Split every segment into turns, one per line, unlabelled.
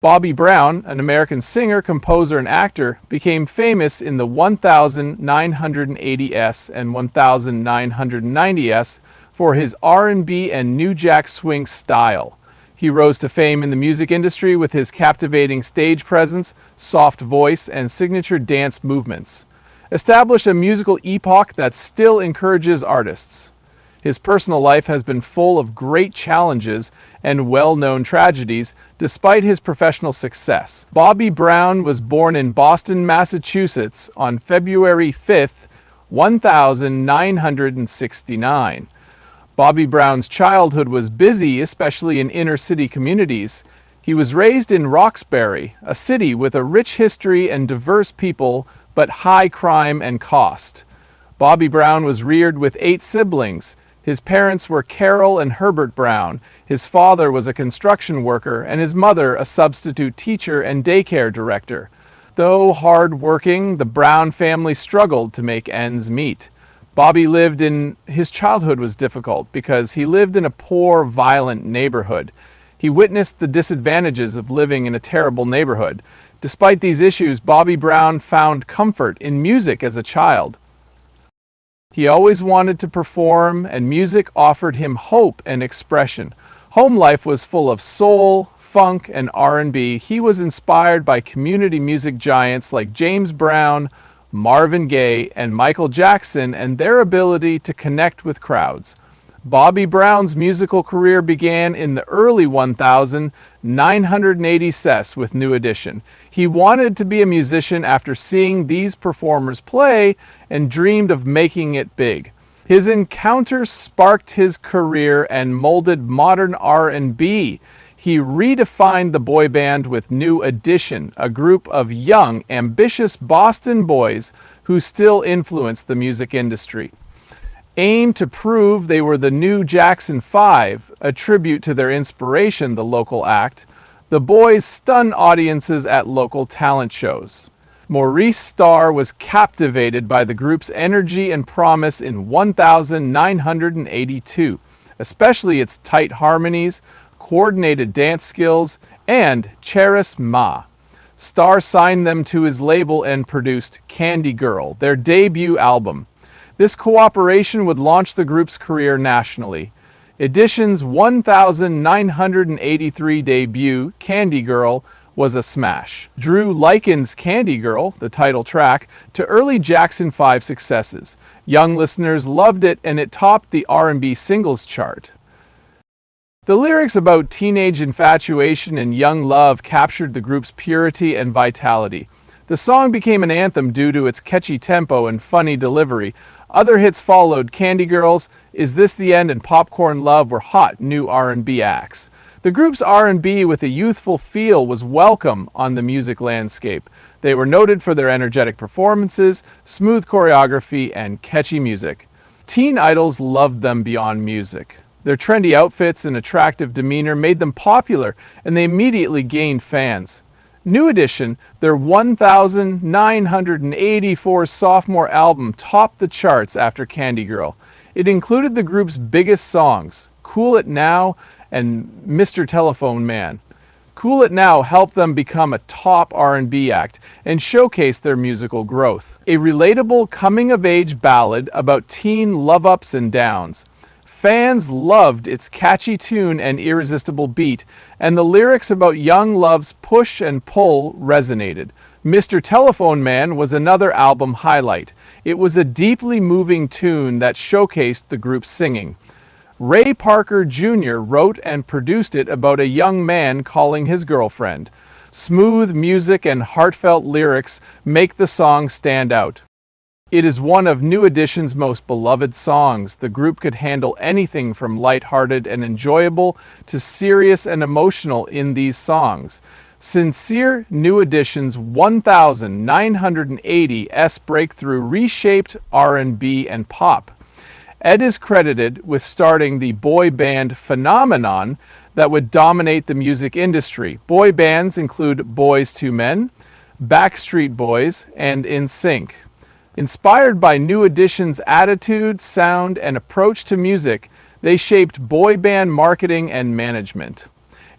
Bobby Brown, an American singer, composer, and actor, became famous in the 1980s and 1990s for his R&B and New Jack Swing style. He rose to fame in the music industry with his captivating stage presence, soft voice, and signature dance movements. Established a musical epoch that still encourages artists. His personal life has been full of great challenges and well-known tragedies, despite his professional success. Bobby Brown was born in Boston, Massachusetts on February 5th, 1969. Bobby Brown's childhood was busy, especially in inner-city communities. He was raised in Roxbury, a city with a rich history and diverse people, but high crime and cost. Bobby Brown was reared with 8 siblings. His parents were Carol and Herbert Brown. His father was a construction worker, and his mother a substitute teacher and daycare director. Though hard-working, the Brown family struggled to make ends meet. His childhood was difficult because he lived in a poor, violent neighborhood. He witnessed the disadvantages of living in a terrible neighborhood. Despite these issues, Bobby Brown found comfort in music as a child. He always wanted to perform, and music offered him hope and expression. Home life was full of soul, funk, and R&B. He was inspired by community music giants like James Brown, Marvin Gaye, and Michael Jackson, and their ability to connect with crowds. Bobby Brown's musical career began in the early 1980s with New Edition. He wanted to be a musician after seeing these performers play and dreamed of making it big. His encounters sparked his career and molded modern R&B. He redefined the boy band with New Edition, a group of young, ambitious Boston boys who still influenced the music industry. Aimed to prove they were the new Jackson 5, a tribute to their inspiration, the local act, the boys stunned audiences at local talent shows. Maurice Starr was captivated by the group's energy and promise in 1982, especially its tight harmonies, coordinated dance skills, and Charisma. Starr signed them to his label and produced Candy Girl, their debut album. This cooperation would launch the group's career nationally. Edition's 1983 debut, Candy Girl, was a smash. Drew likened Candy Girl, the title track, to early Jackson 5 successes. Young listeners loved it, and it topped the R&B singles chart. The lyrics about teenage infatuation and young love captured the group's purity and vitality. The song became an anthem due to its catchy tempo and funny delivery. Other hits followed. Candy Girls, Is This the End, and Popcorn Love were hot new R&B acts. The group's R&B with a youthful feel was welcome on the music landscape. They were noted for their energetic performances, smooth choreography, and catchy music. Teen idols loved them beyond music. Their trendy outfits and attractive demeanor made them popular, and they immediately gained fans. New Edition, their 1984 sophomore album, topped the charts after Candy Girl. It included the group's biggest songs, Cool It Now and Mr. Telephone Man. Cool It Now helped them become a top R&B act and showcased their musical growth. A relatable coming-of-age ballad about teen love-ups and downs. Fans loved its catchy tune and irresistible beat, and the lyrics about young love's push and pull resonated. Mr. Telephone Man was another album highlight. It was a deeply moving tune that showcased the group's singing. Ray Parker Jr. wrote and produced it about a young man calling his girlfriend. Smooth music and heartfelt lyrics make the song stand out. It is one of New Edition's most beloved songs. The group could handle anything from lighthearted and enjoyable to serious and emotional in these songs. Sincere New Edition's 1980s breakthrough reshaped R&B and pop. Ed is credited with starting the boy band phenomenon that would dominate the music industry. Boy bands include Boyz II Men, Backstreet Boys, and NSYNC. Inspired by New Edition's attitude, sound, and approach to music, they shaped boy band marketing and management.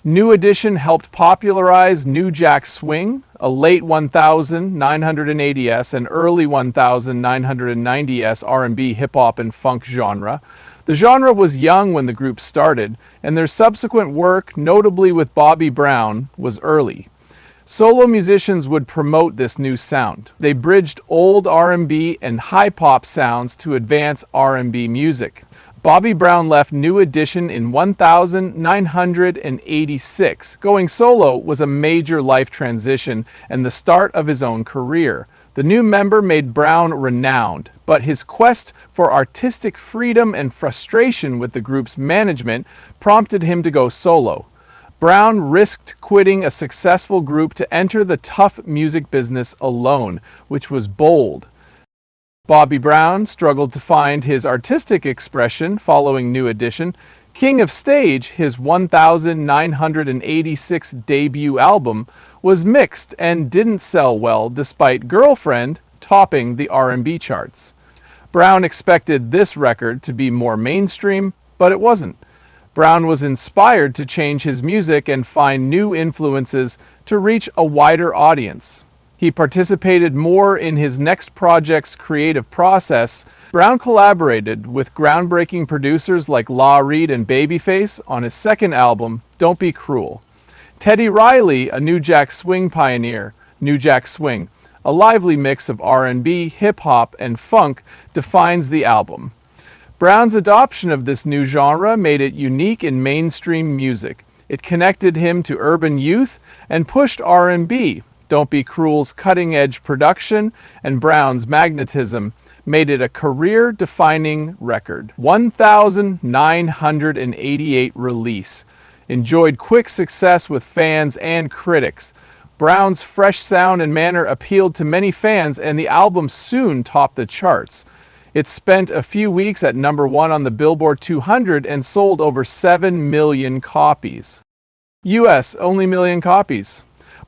New Edition helped popularize New Jack Swing, a late 1980s and early 1990s R&B, hip-hop, and funk genre. The genre was young when the group started, and their subsequent work, notably with Bobby Brown, was early. Solo musicians would promote this new sound. They bridged old R&B and high-pop sounds to advance R&B music. Bobby Brown left New Edition in 1986. Going solo was a major life transition and the start of his own career. The new member made Brown renowned, but his quest for artistic freedom and frustration with the group's management prompted him to go solo. Brown risked quitting a successful group to enter the tough music business alone, which was bold. Bobby Brown struggled to find his artistic expression following New Edition. King of Stage, his 1986 debut album, was mixed and didn't sell well despite Girlfriend topping the R&B charts. Brown expected this record to be more mainstream, but it wasn't. Brown was inspired to change his music and find new influences to reach a wider audience. He participated more in his next project's creative process. Brown collaborated with groundbreaking producers like La Reid and Babyface on his second album, Don't Be Cruel. Teddy Riley, a New Jack Swing pioneer, New Jack Swing, a lively mix of R&B, hip-hop, and funk, defines the album. Brown's adoption of this new genre made it unique in mainstream music. It connected him to urban youth and pushed R&B. Don't Be Cruel's cutting-edge production and Brown's magnetism made it a career-defining record. 1988 release. Enjoyed quick success with fans and critics. Brown's fresh sound and manner appealed to many fans, and the album soon topped the charts. It spent a few weeks at #1 on the Billboard 200 and sold over 7 million copies. US, only million copies.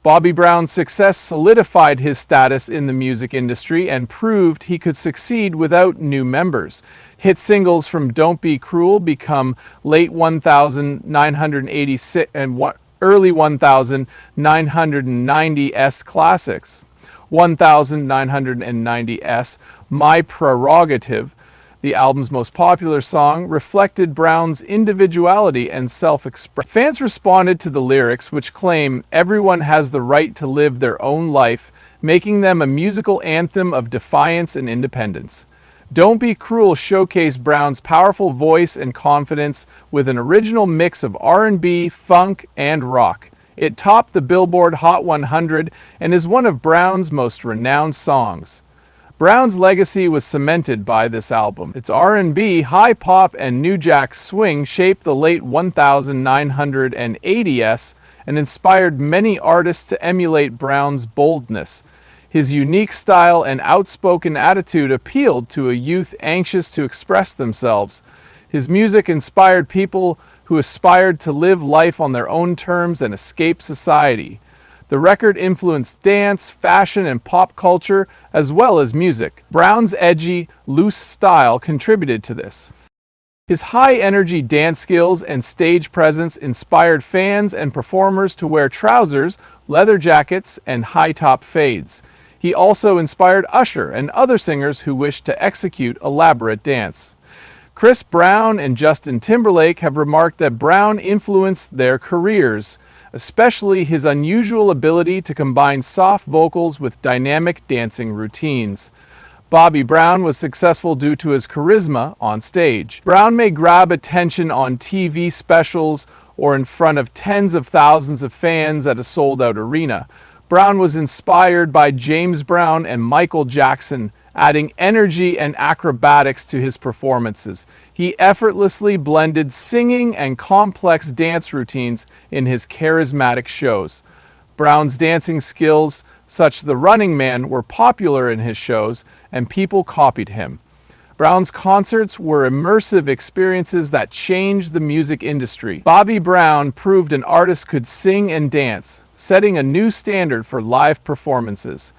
Bobby Brown's success solidified his status in the music industry and proved he could succeed without new members. Hit singles from Don't Be Cruel become late 1986 and early 1990s classics. 1990s, My Prerogative, the album's most popular song, reflected Brown's individuality and self-expression. Fans responded to the lyrics, which claim everyone has the right to live their own life, making them a musical anthem of defiance and independence. Don't Be Cruel showcased Brown's powerful voice and confidence with an original mix of R&B, funk, and rock. It topped the Billboard Hot 100 and is one of Brown's most renowned songs. Brown's legacy was cemented by this album. Its R&B, high pop, and New Jack Swing shaped the late 1980s and inspired many artists to emulate Brown's boldness. His unique style and outspoken attitude appealed to a youth anxious to express themselves. His music inspired people who aspired to live life on their own terms and escape society. The record influenced dance, fashion, and pop culture, as well as music. Brown's edgy, loose style contributed to this. His high-energy dance skills and stage presence inspired fans and performers to wear trousers, leather jackets, and high-top fades. He also inspired Usher and other singers who wished to execute elaborate dance. Chris Brown and Justin Timberlake have remarked that Brown influenced their careers, especially his unusual ability to combine soft vocals with dynamic dancing routines. Bobby Brown was successful due to his charisma on stage. Brown may grab attention on TV specials or in front of tens of thousands of fans at a sold-out arena. Brown was inspired by James Brown and Michael Jackson, adding energy and acrobatics to his performances. He effortlessly blended singing and complex dance routines in his charismatic shows. Brown's dancing skills, such as the Running Man, were popular in his shows, and people copied him. Brown's concerts were immersive experiences that changed the music industry. Bobby Brown proved an artist could sing and dance, setting a new standard for live performances.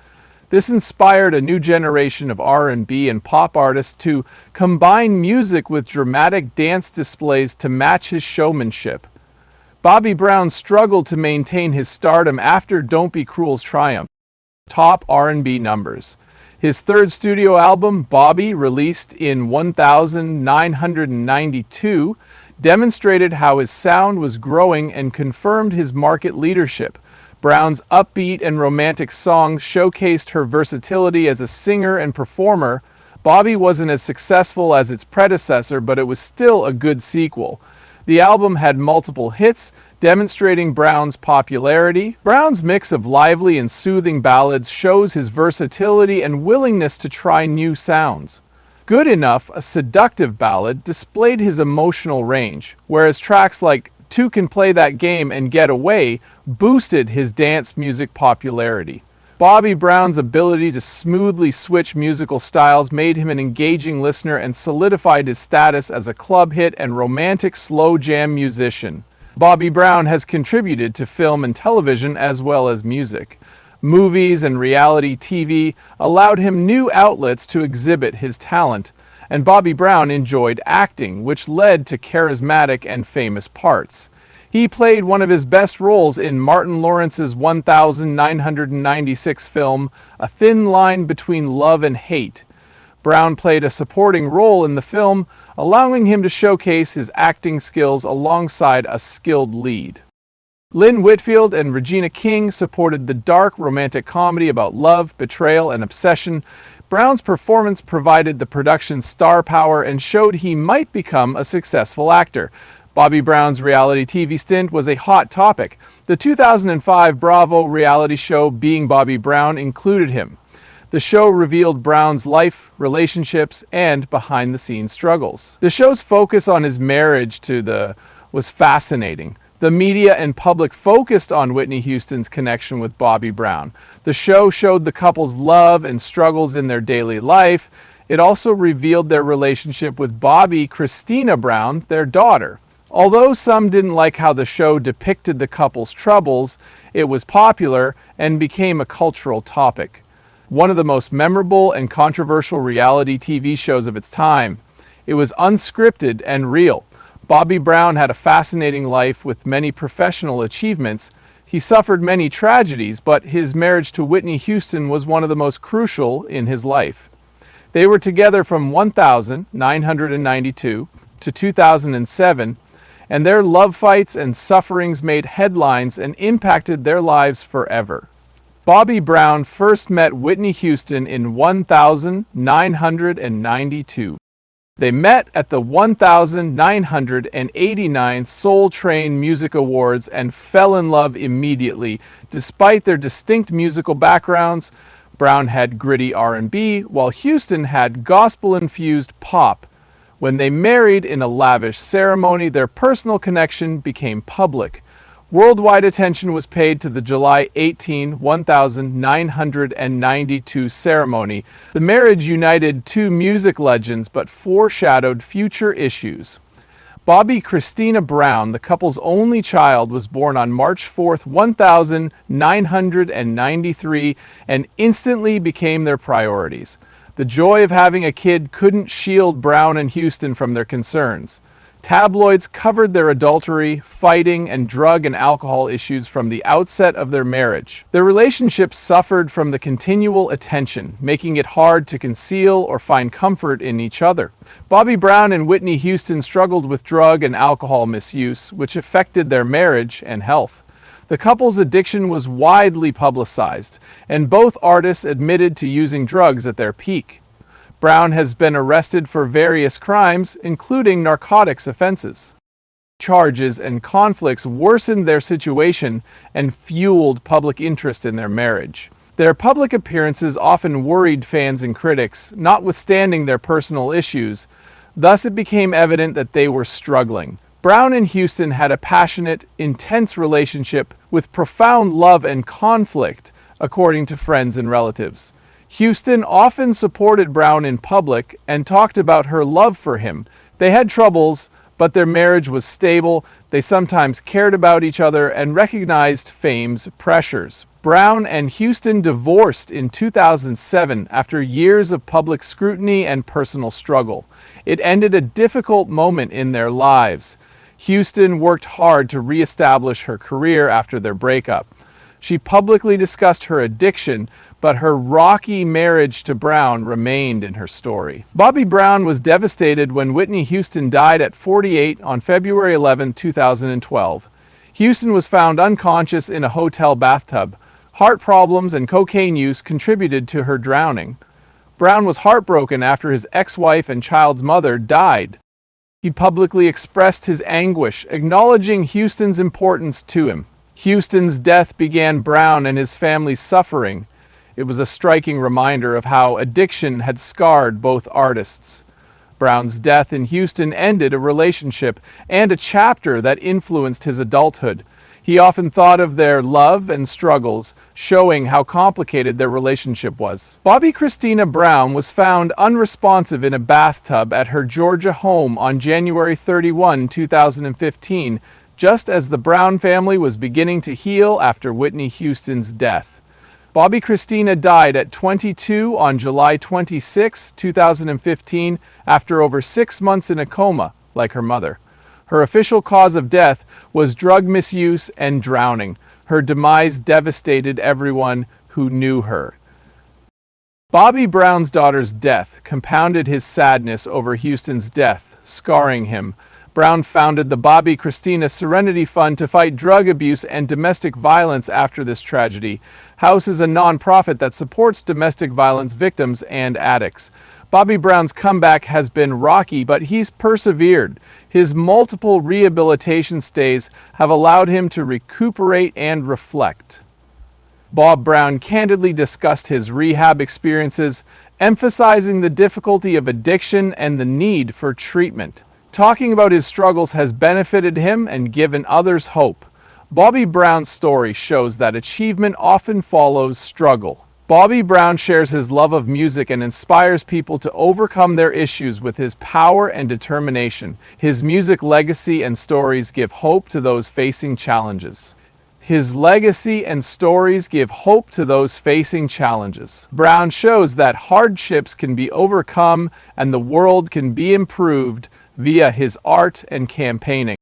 This inspired a new generation of R&B and pop artists to combine music with dramatic dance displays to match his showmanship. Bobby Brown struggled to maintain his stardom after Don't Be Cruel's triumph. Top R&B numbers. His third studio album, Bobby, released in 1992, demonstrated how his sound was growing and confirmed his market leadership. Brown's upbeat and romantic songs showcased her versatility as a singer and performer. Bobby wasn't as successful as its predecessor, but it was still a good sequel. The album had multiple hits, demonstrating Brown's popularity. Brown's mix of lively and soothing ballads shows his versatility and willingness to try new sounds. Good Enough, a seductive ballad, displayed his emotional range, whereas tracks like Two Can Play That Game and Get Away boosted his dance music popularity. Bobby Brown's ability to smoothly switch musical styles made him an engaging listener and solidified his status as a club hit and romantic slow jam musician. Bobby Brown has contributed to film and television as well as music. Movies and reality TV allowed him new outlets to exhibit his talent, and Bobby Brown enjoyed acting, which led to charismatic and famous parts. He played one of his best roles in Martin Lawrence's 1996 film, A Thin Line Between Love and Hate. Brown played a supporting role in the film, allowing him to showcase his acting skills alongside a skilled lead. Lynn Whitfield and Regina King supported the dark romantic comedy about love, betrayal, and obsession. Brown's performance provided the production's star power and showed he might become a successful actor. Bobby Brown's reality TV stint was a hot topic. The 2005 Bravo reality show Being Bobby Brown included him. The show revealed Brown's life, relationships, and behind-the-scenes struggles. The show's focus on his marriage was fascinating. The media and public focused on Whitney Houston's connection with Bobby Brown. The show showed the couple's love and struggles in their daily life. It also revealed their relationship with Bobby Christina Brown, their daughter. Although some didn't like how the show depicted the couple's troubles, it was popular and became a cultural topic. One of the most memorable and controversial reality TV shows of its time. It was unscripted and real. Bobby Brown had a fascinating life with many professional achievements. He suffered many tragedies, but his marriage to Whitney Houston was one of the most crucial in his life. They were together from 1992 to 2007, and their love fights and sufferings made headlines and impacted their lives forever. Bobby Brown first met Whitney Houston in 1992. They met at the 1989 Soul Train Music Awards and fell in love immediately. Despite their distinct musical backgrounds, Brown had gritty R&B, while Houston had gospel-infused pop. When they married in a lavish ceremony, their personal connection became public. Worldwide attention was paid to the July 18, 1992 ceremony. The marriage united two music legends but foreshadowed future issues. Bobby Christina Brown, the couple's only child, was born on March 4, 1993, and instantly became their priorities. The joy of having a kid couldn't shield Brown and Houston from their concerns. Tabloids covered their adultery, fighting, and drug and alcohol issues from the outset of their marriage. Their relationship suffered from the continual attention, making it hard to conceal or find comfort in each other. Bobby Brown and Whitney Houston struggled with drug and alcohol misuse, which affected their marriage and health. The couple's addiction was widely publicized, and both artists admitted to using drugs at their peak. Brown has been arrested for various crimes, including narcotics offenses. Charges and conflicts worsened their situation and fueled public interest in their marriage. Their public appearances often worried fans and critics, notwithstanding their personal issues. Thus, it became evident that they were struggling. Brown and Houston had a passionate, intense relationship with profound love and conflict, according to friends and relatives. Houston often supported Brown in public and talked about her love for him. They had troubles, but their marriage was stable. They sometimes cared about each other and recognized fame's pressures. Brown and Houston divorced in 2007 after years of public scrutiny and personal struggle. It ended a difficult moment in their lives. Houston worked hard to reestablish her career after their breakup. She publicly discussed her addiction, but her rocky marriage to Brown remained in her story. Bobby Brown was devastated when Whitney Houston died at 48 on February 11, 2012. Houston was found unconscious in a hotel bathtub. Heart problems and cocaine use contributed to her drowning. Brown was heartbroken after his ex-wife and child's mother died. He publicly expressed his anguish, acknowledging Houston's importance to him. Houston's death began Brown and his family's suffering. It was a striking reminder of how addiction had scarred both artists. Brown's death in Houston ended a relationship and a chapter that influenced his adulthood. He often thought of their love and struggles, showing how complicated their relationship was. Bobbi Kristina Brown was found unresponsive in a bathtub at her Georgia home on January 31, 2015, just as the Brown family was beginning to heal after Whitney Houston's death. Bobbi Kristina died at 22 on July 26, 2015, after over 6 months in a coma, like her mother. Her official cause of death was drug misuse and drowning. Her demise devastated everyone who knew her. Bobby Brown's daughter's death compounded his sadness over Houston's death, scarring him. Brown founded the Bobbi Kristina Serenity Fund to fight drug abuse and domestic violence after this tragedy. House is a nonprofit that supports domestic violence victims and addicts. Bobby Brown's comeback has been rocky, but he's persevered. His multiple rehabilitation stays have allowed him to recuperate and reflect. Bob Brown candidly discussed his rehab experiences, emphasizing the difficulty of addiction and the need for treatment. Talking about his struggles has benefited him and given others hope. Bobby Brown's story shows that achievement often follows struggle. Bobby Brown shares his love of music and inspires people to overcome their issues with his power and determination. His music legacy and stories give hope to those facing challenges. His legacy and stories give hope to those facing challenges. Brown shows that hardships can be overcome and the world can be improved via his art and campaigning.